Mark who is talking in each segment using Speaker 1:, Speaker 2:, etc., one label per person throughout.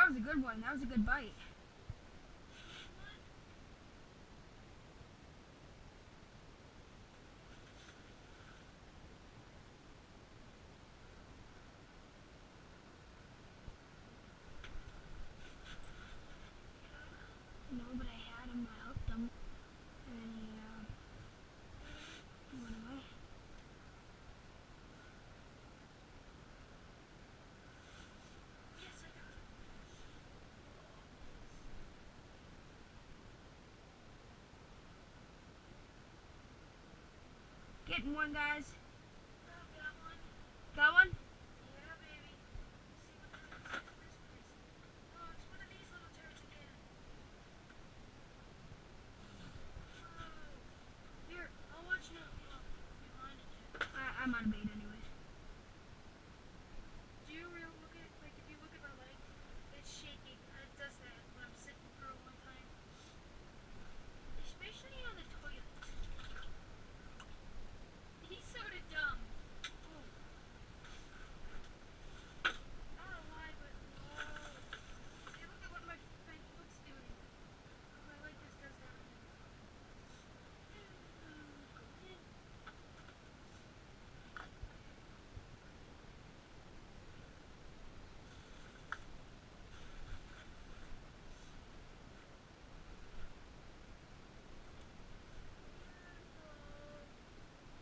Speaker 1: was a good one. That was a good bite. No, but I had him. I hooked him. And then he went away. Getting one, guys. Got one?
Speaker 2: Yeah, baby. See what this is. Oh, it's one of these little turds again. Oh. Here, I'll watch now. You blinded you.
Speaker 1: I'm out of bait anyways.
Speaker 2: Do you really look at, like, if you look at my leg, it's shaking. And it does that when I'm sitting for a long time. Especially on the toilet. He's sort of dumb. Oh. I don't know why, but whoa. Hey, look at what my foot's doing. My leg just does that on him. Go in.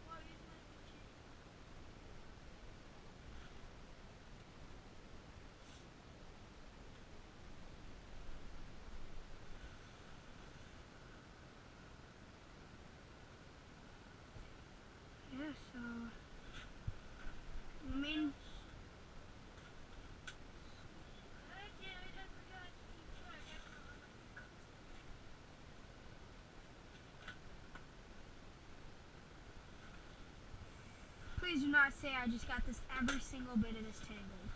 Speaker 2: Why is my itchy?
Speaker 1: Yeah, so I mean,
Speaker 2: I forgot to keep track. I don't know how much we cooked.
Speaker 1: please do not say I just got this every single bit of this tangled.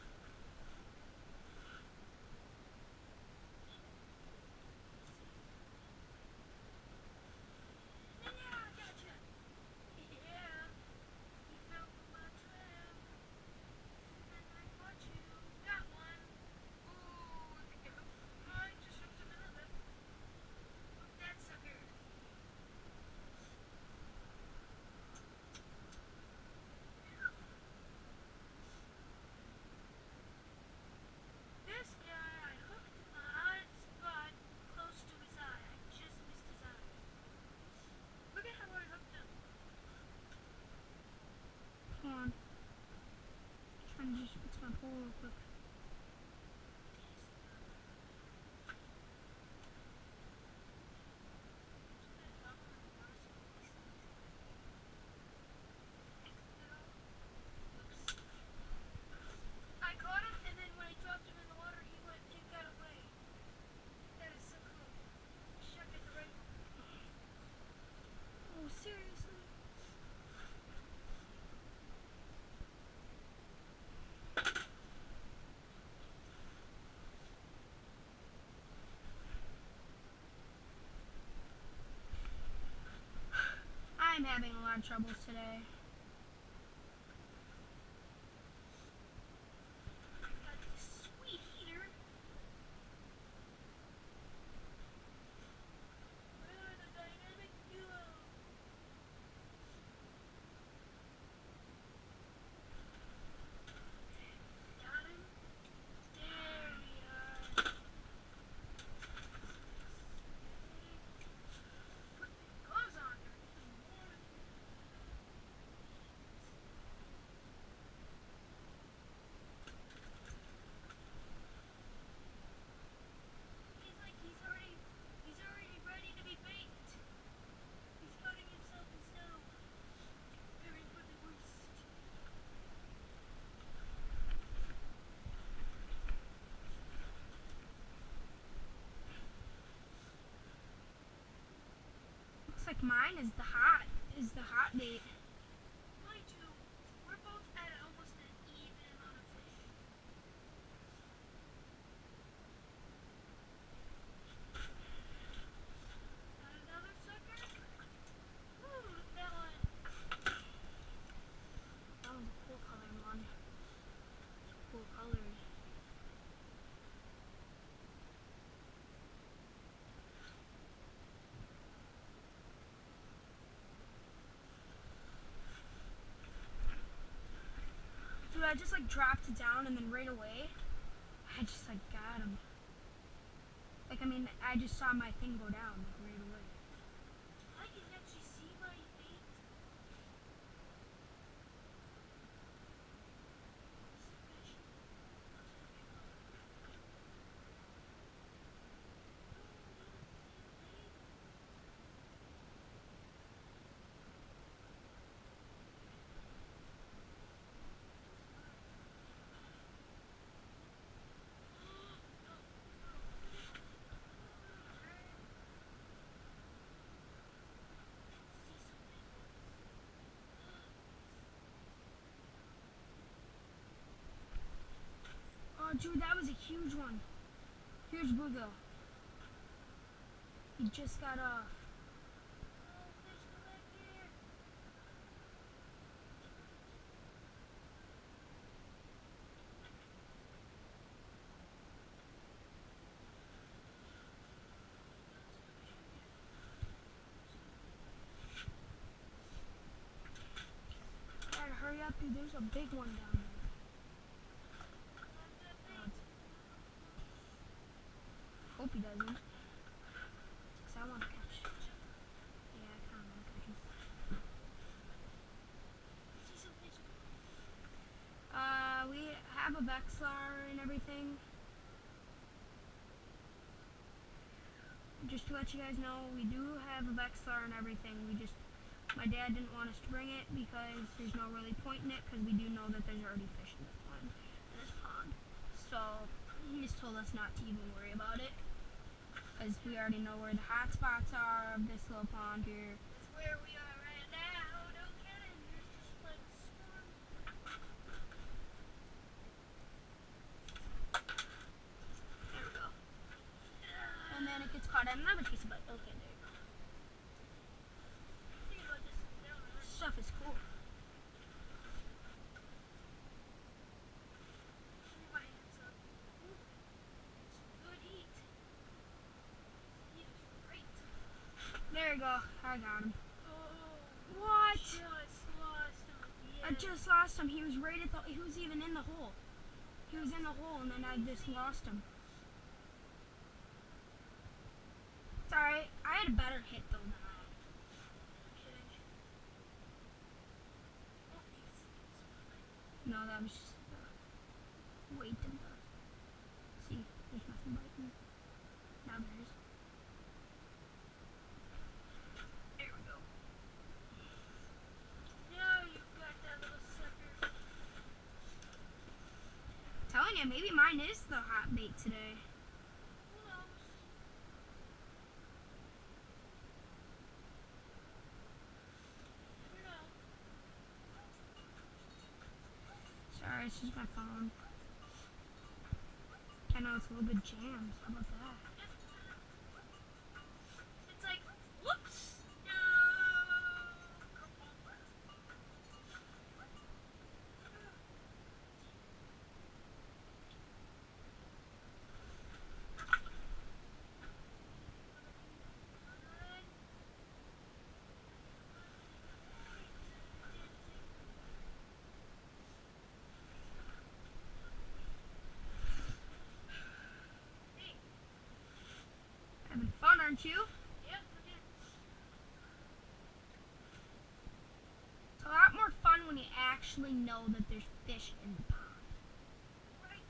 Speaker 2: Yeah, gotcha. Yeah. He fell for my trap. And I caught you. Got one. Ooh, I think I just hooked another. Hook that sucker. This guy, I hooked a hot spot close to his eye. I just missed his eye. Look at how I hooked him.
Speaker 1: Hold on. Trying to just fix my pole real quick.
Speaker 2: I caught him, and then when I dropped him in the water, he got away. That is so cool. Shuck it right.
Speaker 1: Oh, seriously? I'm having a lot of troubles today.
Speaker 2: Got this sweet heater. We're the dynamic duo. Got him. There we are. Put the gloves on. He's already ready to be baked. He's coating himself in snow. Preparing for the worst.
Speaker 1: Looks like mine is the hot bait.
Speaker 2: Mine too. We're both at almost an even amount of fish. Got another sucker. Ooh, look at that one.
Speaker 1: That was a cool color one. Cool colors. I just like dropped it down and then right away, I just like got him. Like, I mean, I just saw my thing go down like right away.
Speaker 2: I can actually see my feet.
Speaker 1: Oh, dude, that was a huge one. Huge bluegill. He just got off. Gotta hurry up, dude. There's a big one down there. Hope he doesn't. Cause I want to catch. Yeah, I kind of want to catch him. We have a Vexlar and everything. Just to let you guys know, we do have a Vexlar and everything. My dad didn't want us to bring it because there's no really point in it, because we do know that there's already fish in this pond. So he just told us not to even worry about it, because we already know where the hot spots are of this little pond here.
Speaker 2: That's where we are right now. Don't get it. There's just like storm.
Speaker 1: There we go. And then it gets caught in another piece of bite. Okay, there you go.
Speaker 2: Think about this down there.
Speaker 1: Stuff is cool.
Speaker 2: Move my hands up. Ooh, it's good eat. He is great.
Speaker 1: There you go. I got him.
Speaker 2: Oh,
Speaker 1: What?
Speaker 2: just lost him. Yeah.
Speaker 1: I just lost him. He was right at the. He was even in the hole. He was in the hole, and then I just lost him. It's alright. I had a better hit though than I.
Speaker 2: I'm kidding. Oh,
Speaker 1: No, that was just the weight and the. See, there's nothing biting. Now there is. There we go.
Speaker 2: now you've got that little sucker.
Speaker 1: Telling you, maybe mine is the hot bait today.
Speaker 2: Who knows? Never know.
Speaker 1: Sorry, it's just my phone. I know it's a little bit jammed. How about that?
Speaker 2: It's like, whoops! No! Hey,
Speaker 1: Having fun, aren't you?
Speaker 2: yep, I'm in.
Speaker 1: It's a lot more fun when you actually know that there's fish in the pond.
Speaker 2: Right.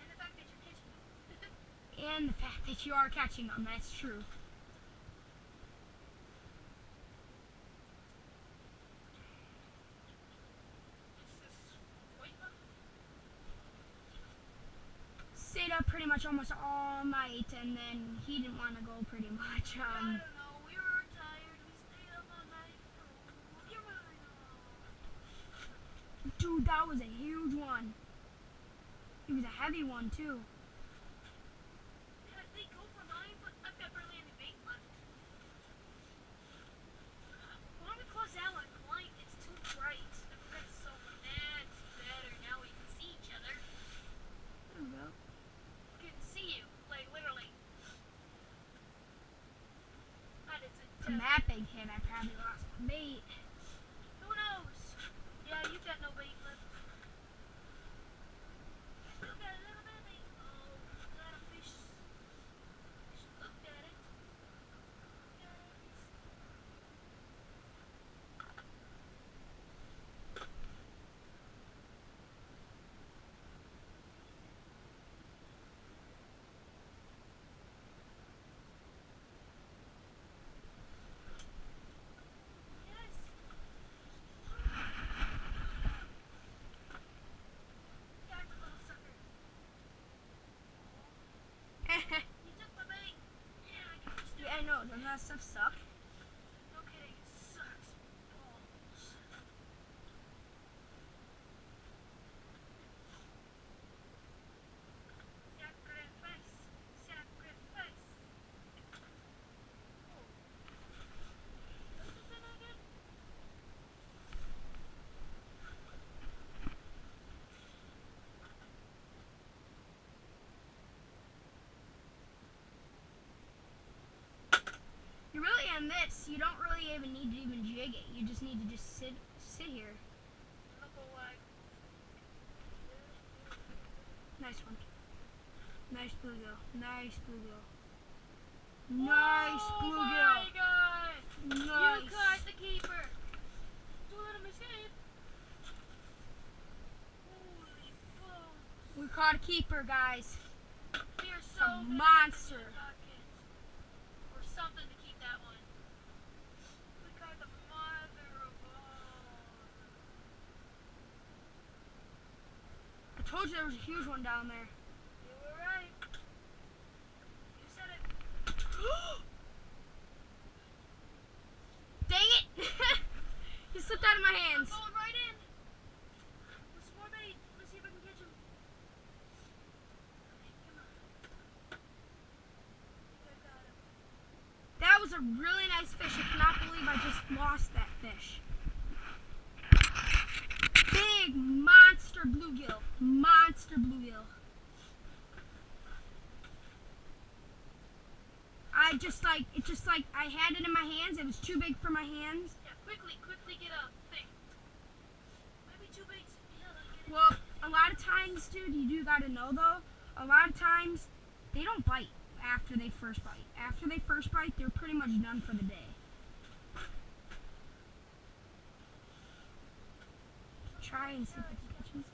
Speaker 2: And the fact that you're catching them.
Speaker 1: And the fact that you are catching them, that's true.
Speaker 2: This is quite fun.
Speaker 1: Stayed up pretty much almost all night, and then he didn't want to go pretty much.
Speaker 2: I don't know, we were tired, we stayed up all night. Oh, you're right.
Speaker 1: Dude, that was a huge one. It was a heavy one too.
Speaker 2: Yeah, they go for mine, but I've got barely any bait left. Why don't we close that one? Light, it's too bright. Okay, so that's better. Now we can see each other.
Speaker 1: There we go.
Speaker 2: We can see you, like literally. That is a
Speaker 1: From that big hit, I probably lost my bait.
Speaker 2: Who knows? Yeah, you got no bait left.
Speaker 1: Doesn't that stuff suck?
Speaker 2: No kidding, it sucks balls. Sacrifice. Sacrifice. Oh. What's the thing again?
Speaker 1: You really on this, you don't really even need to even jig it. You just need to just sit here.
Speaker 2: Look away.
Speaker 1: Nice one. Nice bluegill. Nice bluegill. Nice bluegill.
Speaker 2: Oh my god!
Speaker 1: Nice.
Speaker 2: You caught the keeper. Don't let him escape. Holy balls.
Speaker 1: We caught a keeper, guys.
Speaker 2: We are so
Speaker 1: Some
Speaker 2: good
Speaker 1: monster.
Speaker 2: at buckets. Or something to keep that one. We caught the mother of all.
Speaker 1: I told you there was a huge one down there.
Speaker 2: You were right. You said it.
Speaker 1: Dang it! He slipped out of my hands.
Speaker 2: I'm going right in. With some more bait. Let's see if I can catch him. Okay, come on. I think I got him.
Speaker 1: That was a really nice fish. I cannot believe I just lost that fish. Big monster bluegill. Monster bluegill. I had it in my hands. It was too big for my hands.
Speaker 2: Yeah, quickly get a thing. Might be two baits. Yeah, let's get it.
Speaker 1: Well, a lot of times, dude, you do gotta know though, a lot of times they don't bite after they first bite. After they first bite, they're pretty much done for the day. Try and see if I can catch him.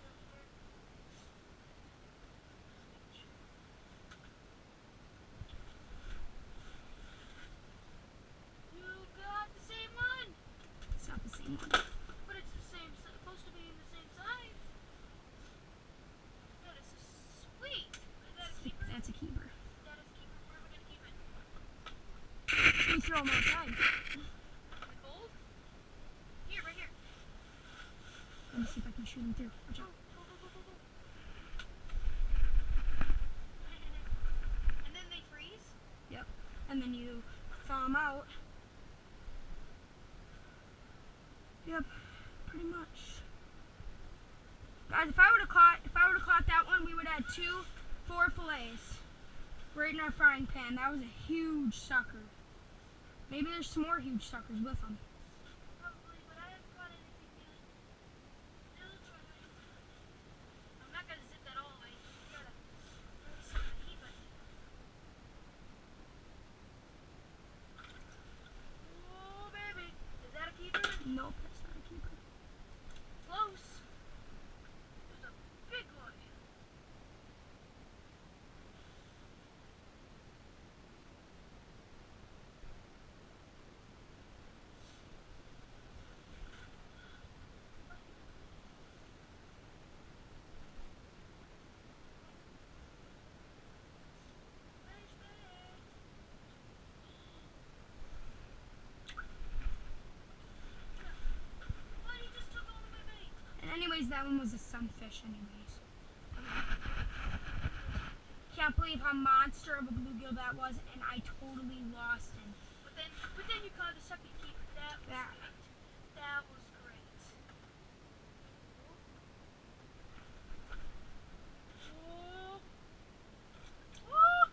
Speaker 2: You got the same one.
Speaker 1: It's not the same one.
Speaker 2: But it's the same, supposed to be in the same size. That is sweet. Is that a keeper?
Speaker 1: That's a keeper.
Speaker 2: That is a keeper. Where are we going to keep it?
Speaker 1: We throw him outside.
Speaker 2: In the cold? Here, right here.
Speaker 1: Let me see if I can shoot him through. Watch
Speaker 2: Go,
Speaker 1: out.
Speaker 2: go, go, go, go, go. And then they freeze?
Speaker 1: Yep. And then you thaw him out. Yep. Pretty much. Guys, if I would have caught that one, we would have had 4 fillets right in our frying pan. That was a huge sucker. Maybe there's some more huge suckers with them.
Speaker 2: Probably, but I haven't caught anything yet. Still trying. I'm not going to zip that all away. You gotta really set the heat button. Oh, baby. Is that a keeper?
Speaker 1: Nope, that's not a keeper.
Speaker 2: Close. There's a big one. Fish bait. What? He just took all of my bait.
Speaker 1: And anyways, that one was a sunfish anyways. Can't believe how monster of a bluegill that was, and I totally lost him.
Speaker 2: But then you caught the second keeper. That was
Speaker 1: That-
Speaker 2: great. That was great. Oh. Oh.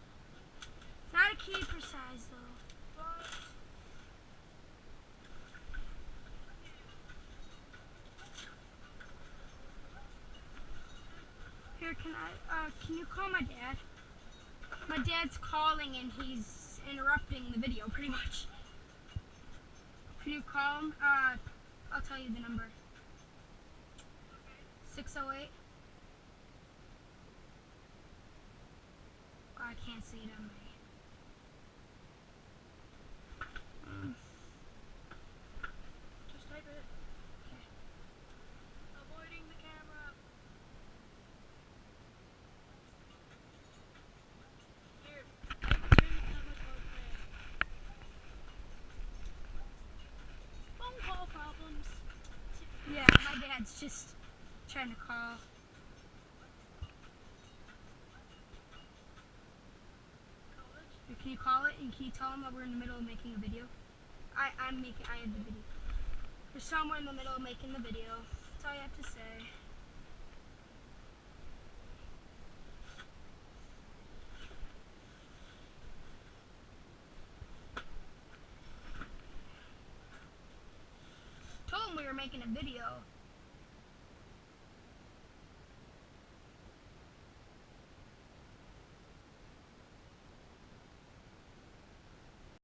Speaker 1: It's not a keeper size though.
Speaker 2: But
Speaker 1: Here, can you call my dad? My dad's calling and he's interrupting the video pretty much. Can you call him? I'll tell you the number. 608. Oh, I can't see it on my.
Speaker 2: just type it.
Speaker 1: Okay.
Speaker 2: Avoiding the camera. Here, I can turn the camera towards there.
Speaker 1: Dad's just trying to call.
Speaker 2: College?
Speaker 1: Can you call it and can you tell him that we're in the middle of making a video? I have the video. We're somewhere in the middle of making the video. That's all you have to say. Told him we were making a video.